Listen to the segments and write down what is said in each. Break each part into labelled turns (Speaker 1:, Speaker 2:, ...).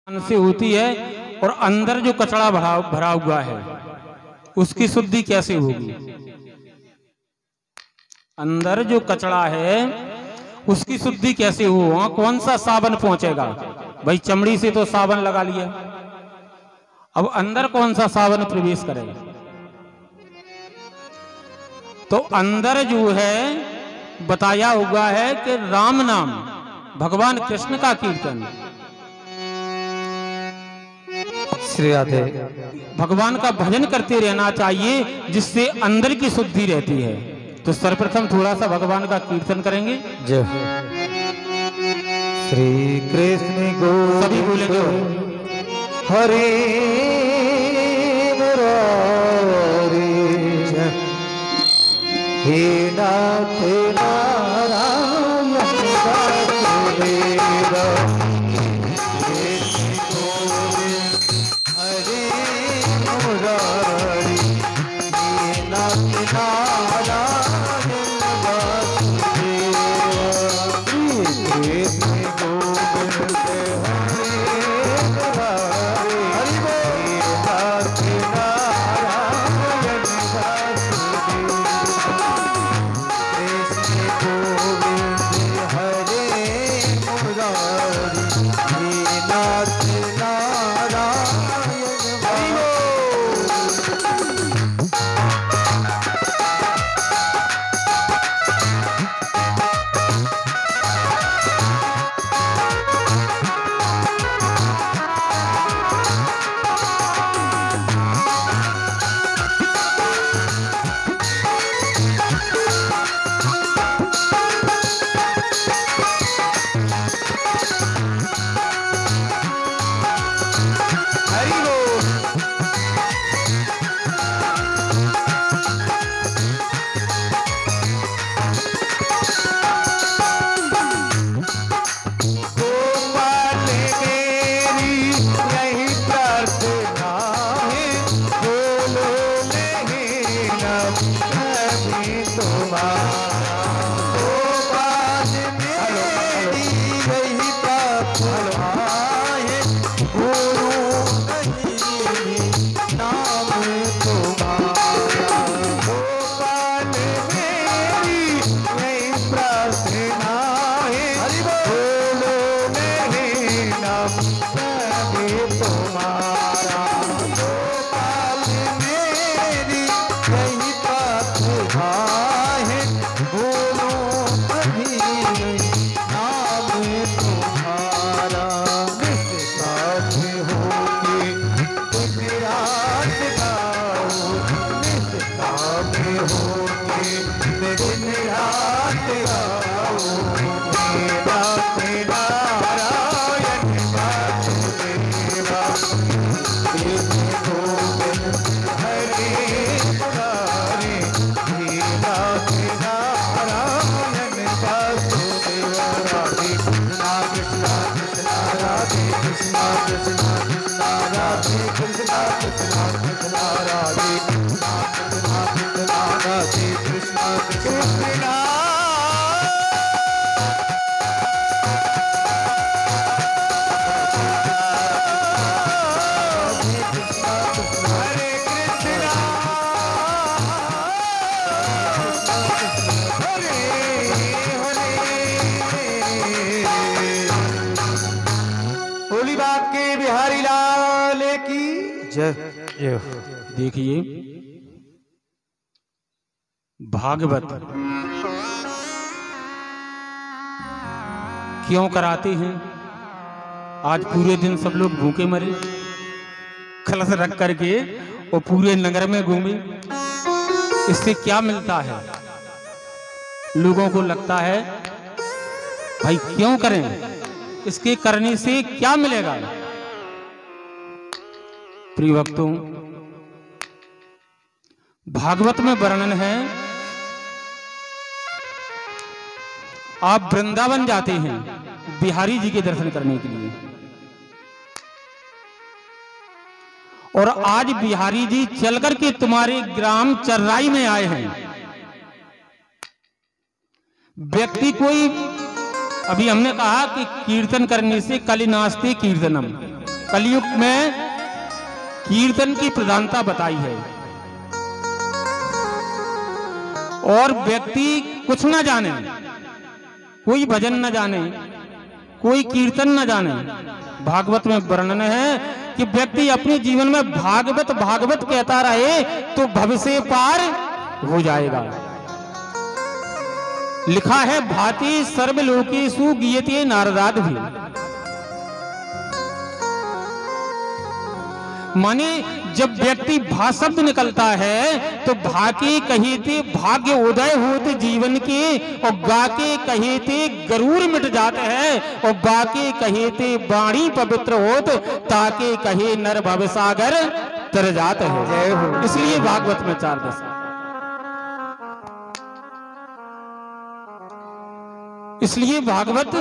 Speaker 1: से होती है और अंदर जो कचरा भरा हुआ है उसकी शुद्धि कैसे होगी। अंदर जो कचरा है उसकी शुद्धि कैसे हो, वहां कौन सा साबन पहुंचेगा। भाई चमड़ी से तो साबन लगा लिया, अब अंदर कौन सा साबन प्रवेश करेगा। तो अंदर जो है बताया हुआ है कि राम नाम, भगवान कृष्ण का कीर्तन,
Speaker 2: श्री राधे,
Speaker 1: भगवान का भजन करते रहना चाहिए जिससे अंदर की शुद्धि रहती है। तो सर्वप्रथम थोड़ा सा भगवान का कीर्तन करेंगे।
Speaker 2: जय श्री कृष्ण
Speaker 1: सभी बोलेंगे
Speaker 2: हरे मुरारी, हे नाथ नारायण वासुदेव, हरे मुरारी, हे नाथ नारायण वासुदेव, कृष्ण गोविंद बिहारी लाल की जय।
Speaker 1: देखिए भागवत क्यों कराते हैं। आज पूरे दिन सब लोग भूखे मरे, कलश रख करके और पूरे नगर में घूमे, इससे क्या मिलता है। लोगों को लगता है भाई क्यों करें, इसके करने से क्या मिलेगा। प्रिय भक्तों, भागवत में वर्णन है, आप वृंदावन जाते हैं बिहारी जी के दर्शन करने के लिए, और आज बिहारी जी चलकर के तुम्हारे ग्राम चर्राई में आए हैं। व्यक्ति कोई, अभी हमने कहा कि कीर्तन करने से कलिनास्ते कीर्तनम, कलयुग में कीर्तन की प्रधानता बताई है। और व्यक्ति कुछ न जाने, कोई भजन न जाने, कोई कीर्तन न जाने, भागवत में वर्णन है कि व्यक्ति अपने जीवन में भागवत भागवत कहता रहे तो भव से पार हो जाएगा। लिखा है भाति सर्वलोकेषु गीयते नारदाद भी। माने जब व्यक्ति भा शब्द निकलता है तो भाके कहेते भाग्य उदय होते जीवन के, और गाके कहेते गरूर मिट जाते हैं, और बाके कहेते वाणी पवित्र होत, ताके कहे नर भवसागर तर जाते हैं। जय हो। इसलिए भागवत में 4 दशा। इसलिए भागवत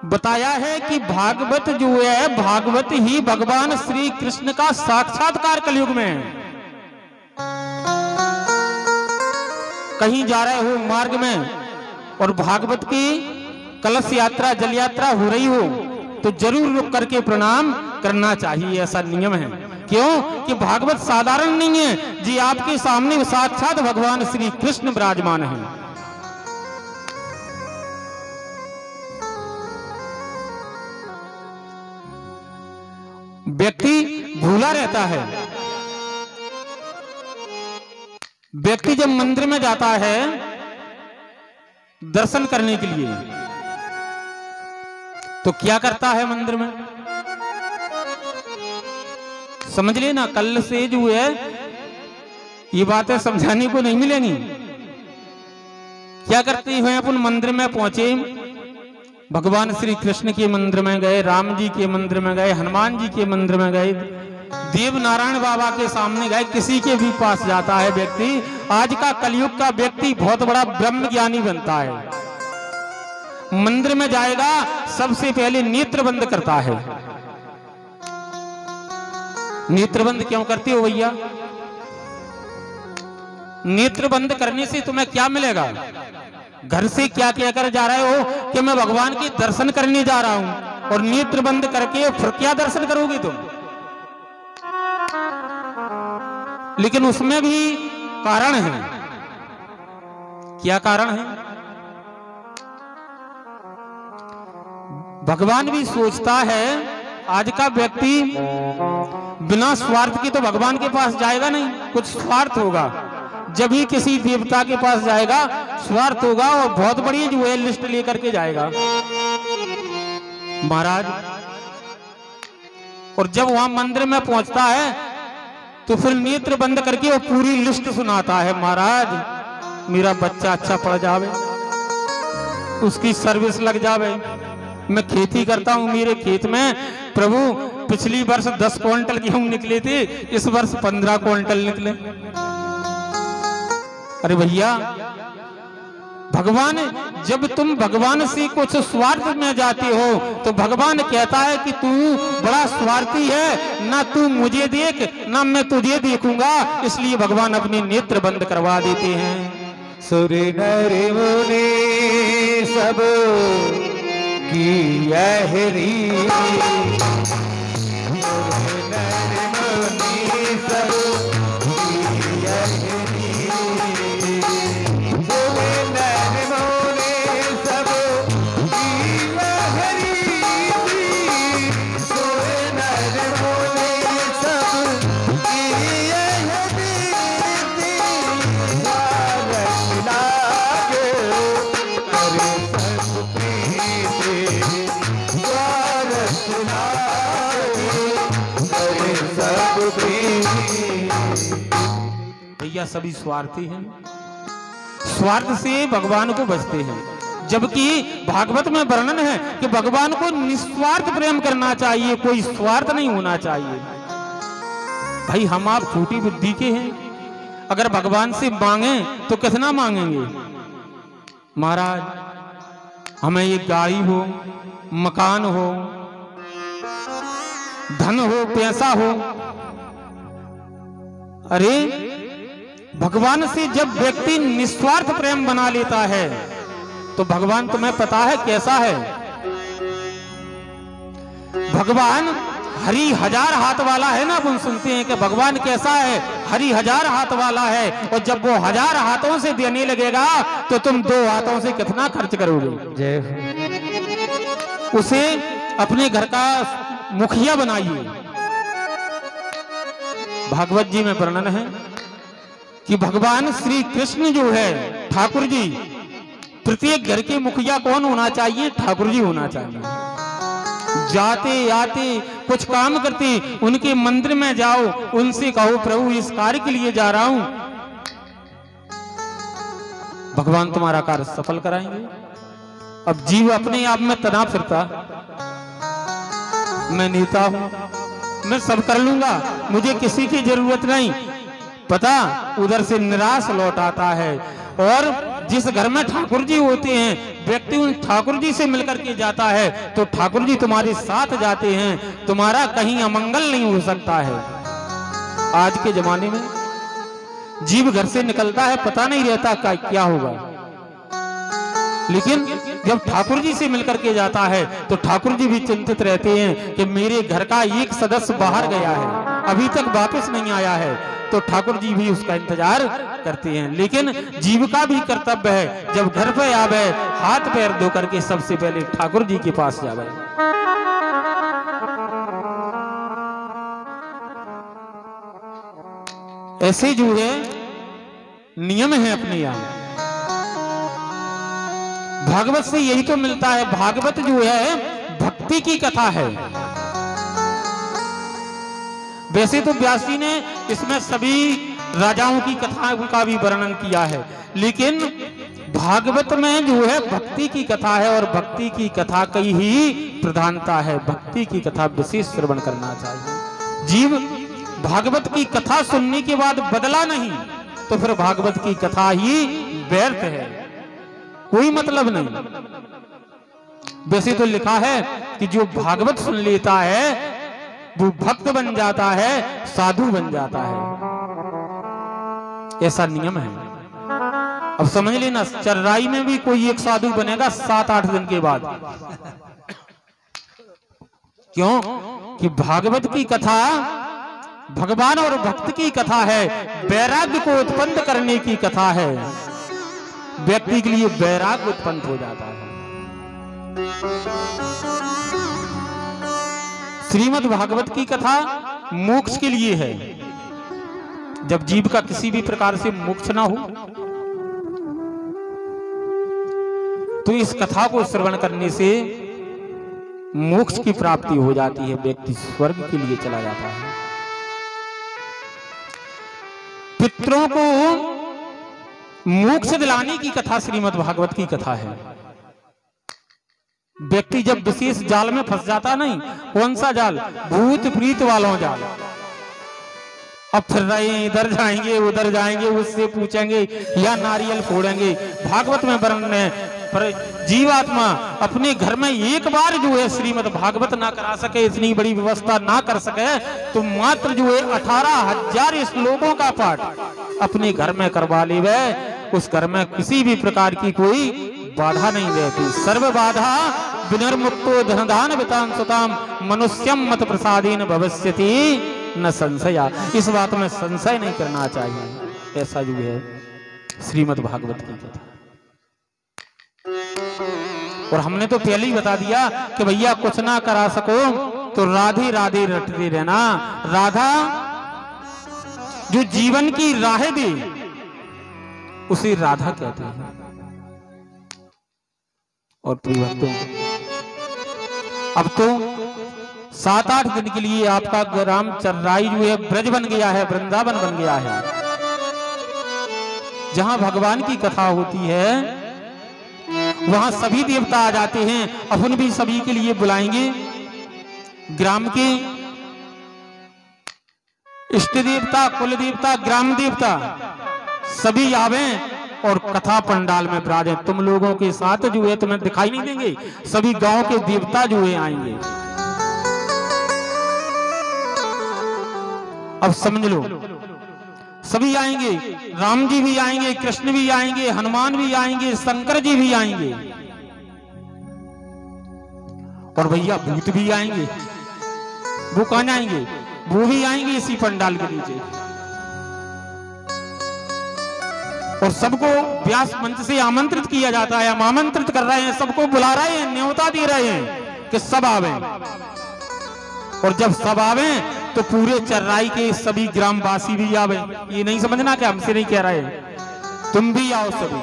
Speaker 1: बताया है कि भागवत जो है, भागवत ही भगवान श्री कृष्ण का साक्षात्कार कलयुग में है। कहीं जा रहे हो मार्ग में और भागवत की कलश यात्रा जल यात्रा हो रही हो तो जरूर रुक करके प्रणाम करना चाहिए, ऐसा नियम है। क्यों कि भागवत साधारण नहीं है जी, आपके सामने साक्षात भगवान श्री कृष्ण विराजमान है। व्यक्ति भूला रहता है। व्यक्ति जब मंदिर में जाता है दर्शन करने के लिए तो क्या करता है मंदिर में, समझ लेना कल से जो है ये बातें समझाने को नहीं मिलेंगी। क्या करते हैं अपन मंदिर में पहुंचे, भगवान श्री कृष्ण के मंदिर में गए, राम जी के मंदिर में गए, हनुमान जी के मंदिर में गए, देव नारायण बाबा के सामने गए, किसी के भी पास जाता है व्यक्ति। आज का कलयुग का व्यक्ति बहुत बड़ा ब्रह्म ज्ञानी बनता है। मंदिर में जाएगा सबसे पहले नेत्र बंद करता है। नेत्र बंद क्यों करते हो भैया? नेत्र बंद करने से तुम्हें क्या मिलेगा? घर से क्या कहकर जा रहे हो कि मैं भगवान के दर्शन करने जा रहा हूं, और नेत्र बंद करके फिर क्या दर्शन करोगे तुम? लेकिन उसमें भी कारण है। क्या कारण है? भगवान भी सोचता है आज का व्यक्ति बिना स्वार्थ के तो भगवान के पास जाएगा नहीं, कुछ स्वार्थ होगा। जब ही किसी देवता के पास जाएगा स्वार्थ होगा, और बहुत बड़ी जो है लिस्ट लेकर के जाएगा महाराज। और जब वहां मंदिर में पहुंचता है तो फिर नेत्र बंद करके वो पूरी लिस्ट सुनाता है। महाराज मेरा बच्चा अच्छा पढ़ जावे, उसकी सर्विस लग जावे, मैं खेती करता हूं, मेरे खेत में प्रभु पिछली वर्ष 10 क्विंटल गेहूं निकले थे, इस वर्ष 15 क्विंटल निकले। अरे भैया भगवान, जब तुम भगवान से कुछ स्वार्थ में जाते हो तो भगवान कहता है कि तू बड़ा स्वार्थी है, ना तू मुझे देख ना मैं तुझे देखूंगा, इसलिए भगवान अपने नेत्र बंद करवा देते हैं।
Speaker 2: सुर नर मुनि सब की यह रीत, सुर नर मुनि सब की यह रीत, सुर नर मुनि सब की यह रीत, सुर नर मुनि सब की यह रीत, भारत लागे करे सब प्रीति, भारत लागे करे सब प्रीति।
Speaker 1: भैया सभी स्वार्थी हैं, स्वार्थ से भगवान को बचते हैं। जबकि भागवत में वर्णन है कि भगवान को निस्वार्थ प्रेम करना चाहिए, कोई स्वार्थ नहीं होना चाहिए। भाई हम आप छोटी बुद्धि के हैं, अगर भगवान से मांगे तो कितना मांगेंगे? महाराज हमें ये गाड़ी हो, मकान हो, धन हो, पैसा हो। अरे भगवान से जब व्यक्ति निस्वार्थ प्रेम बना लेता है तो भगवान तुम्हें पता है कैसा है? भगवान हरि 1000 हाथ वाला है ना। अपन सुनते हैं कि भगवान कैसा है, हरि 1000 हाथ वाला है। और जब वो 1000 हाथों से देने लगेगा तो तुम 2 हाथों से कितना खर्च करोगे।
Speaker 2: जय हो।
Speaker 1: उसे अपने घर का मुखिया बनाइए। भागवत जी में वर्णन है कि भगवान श्री कृष्ण जो है, ठाकुर जी, प्रत्येक घर के मुखिया कौन होना चाहिए? ठाकुर जी होना चाहिए। जाते आते कुछ काम करते उनके मंदिर में जाओ, उनसे कहो प्रभु इस कार्य के लिए जा रहा हूं, भगवान तुम्हारा कार्य सफल कराएंगे। अब जीव अपने आप में तना फिरता, मैं नेता हूं, मैं सब कर लूंगा, मुझे किसी की जरूरत नहीं, पता उधर से निराश लौट आता है। और जिस घर में ठाकुर जी होते हैं, व्यक्ति उन ठाकुर जी से मिलकर के जाता है तो ठाकुर जी तुम्हारे साथ जाते हैं, तुम्हारा कहीं अमंगल नहीं हो सकता है। आज के जमाने में जीव घर से निकलता है, पता नहीं रहता क्या होगा, लेकिन जब ठाकुर जी से मिलकर के जाता है तो ठाकुर जी भी चिंतित रहते हैं कि मेरे घर का एक सदस्य बाहर गया है, अभी तक वापस नहीं आया है, तो ठाकुर जी भी उसका इंतजार करते हैं। लेकिन जीव का भी कर्तव्य है, जब घर पे आवे हाथ पैर धो करके सबसे पहले ठाकुर जी के पास जावे। ऐसे जो है नियम है अपने यहाँ। भागवत से यही तो मिलता है। भागवत जो है भक्ति की कथा है। वैसे तो व्यास जी ने इसमें सभी राजाओं की कथाओं का भी वर्णन किया है, लेकिन भागवत में जो है भक्ति की कथा है और भक्ति की कथा की ही प्रधानता है। भक्ति की कथा विशेष श्रवण करना चाहिए। जीव भागवत की कथा सुनने के बाद बदला नहीं तो फिर भागवत की कथा ही व्यर्थ है, कोई मतलब नहीं। वैसे तो लिखा है कि जो भागवत सुन लेता है वो भक्त बन जाता है, साधु बन जाता है, ऐसा नियम है। अब समझ लेना, चर्राई में भी कोई एक साधु बनेगा 7-8 दिन के बाद। क्यों? कि भागवत की कथा भगवान और भक्त की कथा है, वैराग्य को उत्पन्न करने की कथा है। व्यक्ति के लिए वैराग्य उत्पन्न हो जाता है। श्रीमद् भागवत की कथा मोक्ष के लिए है। जब जीव का किसी भी प्रकार से मोक्ष ना हो तो इस कथा को श्रवण करने से मोक्ष की प्राप्ति हो जाती है, व्यक्ति स्वर्ग के लिए चला जाता है। पितरों को मोक्ष दिलाने की कथा श्रीमद् भागवत की कथा है। व्यक्ति जब विशेष जाल में फंस जाता, नहीं कौन सा जाल? भूत प्रीत वालों जाल। अब फिर रहे हैं, इधर जाएंगे उधर जाएंगे, उससे पूछेंगे या नारियल फोड़ेंगे। भागवत में वर्णन है, पर जीवात्मा अपने घर में एक बार जो है श्रीमद् भागवत ना करा सके, इतनी बड़ी व्यवस्था ना कर सके, तो मात्र जो है 18,000 श्लोकों का पाठ अपने घर में करवा ले, उस घर में किसी भी प्रकार की कोई बाधा नहीं रहती। सर्व बाधा विनिर्मुक्तो धनदान वितान सुताम मनुष्यम मत प्रसादेन भविष्यति न संशया। इस बात में संशय नहीं करना चाहिए। ऐसा जो है श्रीमद् भागवत की कथा। और हमने तो पहले ही बता दिया कि भैया कुछ ना करा सको तो राधे राधे रटते रहना। राधा जो जीवन की राह दे उसे राधा कहते हैं। और प्रिय भक्तों, अब तो 7-8 दिन के लिए आपका ग्राम चर्राई जो है ब्रज बन गया है, वृंदावन बन गया है, जहां भगवान की कथा होती है वहां सभी देवता आ जाते हैं। अपन भी सभी के लिए बुलाएंगे। ग्राम के इष्ट देवता, कुल देवता, ग्राम देवता सभी आवे और कथा पंडाल में विराजे। तुम लोगों के साथ जो है तुम्हें दिखाई नहीं देंगे, सभी गांव के देवता जो है आएंगे। अब समझ लो, सभी आएंगे, राम जी भी आएंगे, कृष्ण भी आएंगे, हनुमान भी आएंगे, शंकर जी भी आएंगे, और भैया भूत भी आएंगे। वो कहाँ जाएंगे? वो भी आएंगे इसी पंडाल के नीचे। और सबको व्यास मंच से आमंत्रित किया जाता है, हम आमंत्रित कर रहे हैं, सबको बुला रहे हैं, न्योता दे रहे हैं कि सब आवे। और जब सब आवे तो पूरे चर्राई के सभी ग्रामवासी भी आवे। ये नहीं समझना कि हमसे नहीं कह रहे, तुम भी आओ, सभी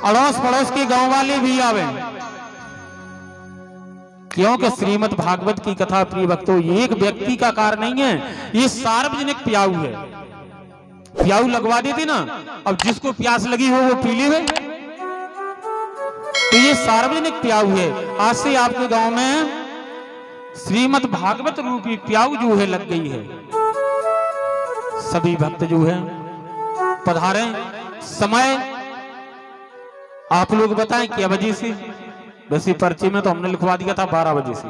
Speaker 1: अड़ोस पड़ोस के गांव वाले भी आवे। क्योंकि श्रीमद् भागवत की कथा प्रिय भक्तों एक व्यक्ति का कार्य नहीं है, ये सार्वजनिक प्याऊ है। प्याऊ लगवा देते ना, अब जिसको प्यास लगी हो वो पी ले। तो ये सार्वजनिक प्याऊ है। आज से आपके गांव में श्रीमद् भागवत रूपी प्याऊ जो है लग गई है। सभी भक्त जो है पधारे। समय आप लोग बताएं क्या बजे से? वैसे पर्चे में तो हमने लिखवा दिया था 12 बजे से।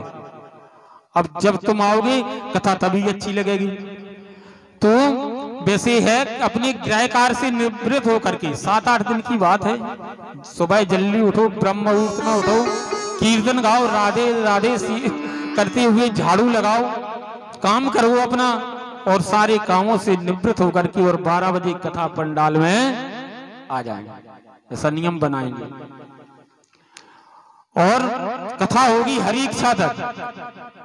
Speaker 1: अब जब तुम आओगे कथा तभी अच्छी लगेगी। तो वैसे है अपने गृह कार्य से निवृत्त होकर के 7-8 दिन की बात है, सुबह जल्दी उठो, ब्रह्म मुहूर्त में उठो, कीर्तन गाओ, राधे राधे करते हुए झाड़ू लगाओ, काम करो अपना, और सारे कामों से निवृत्त होकर के और 12 बजे कथा पंडाल में आ जाएंगे। ऐसा नियम बनाएंगे और कथा होगी हरि इच्छा तक।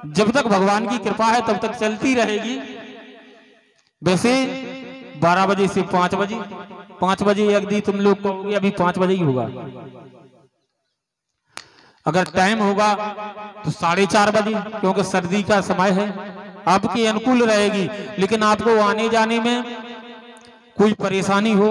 Speaker 1: जब तक भगवान की कृपा है तब तक चलती रहेगी। वैसे 12 बजे से 5 बजे, 5 बजे यदि तुम लोग कहोगे अभी 5 बजे ही होगा, अगर टाइम होगा तो 4:30 बजे, क्योंकि सर्दी का समय है, आपके अनुकूल रहेगी। लेकिन आपको आने जाने में कोई परेशानी हो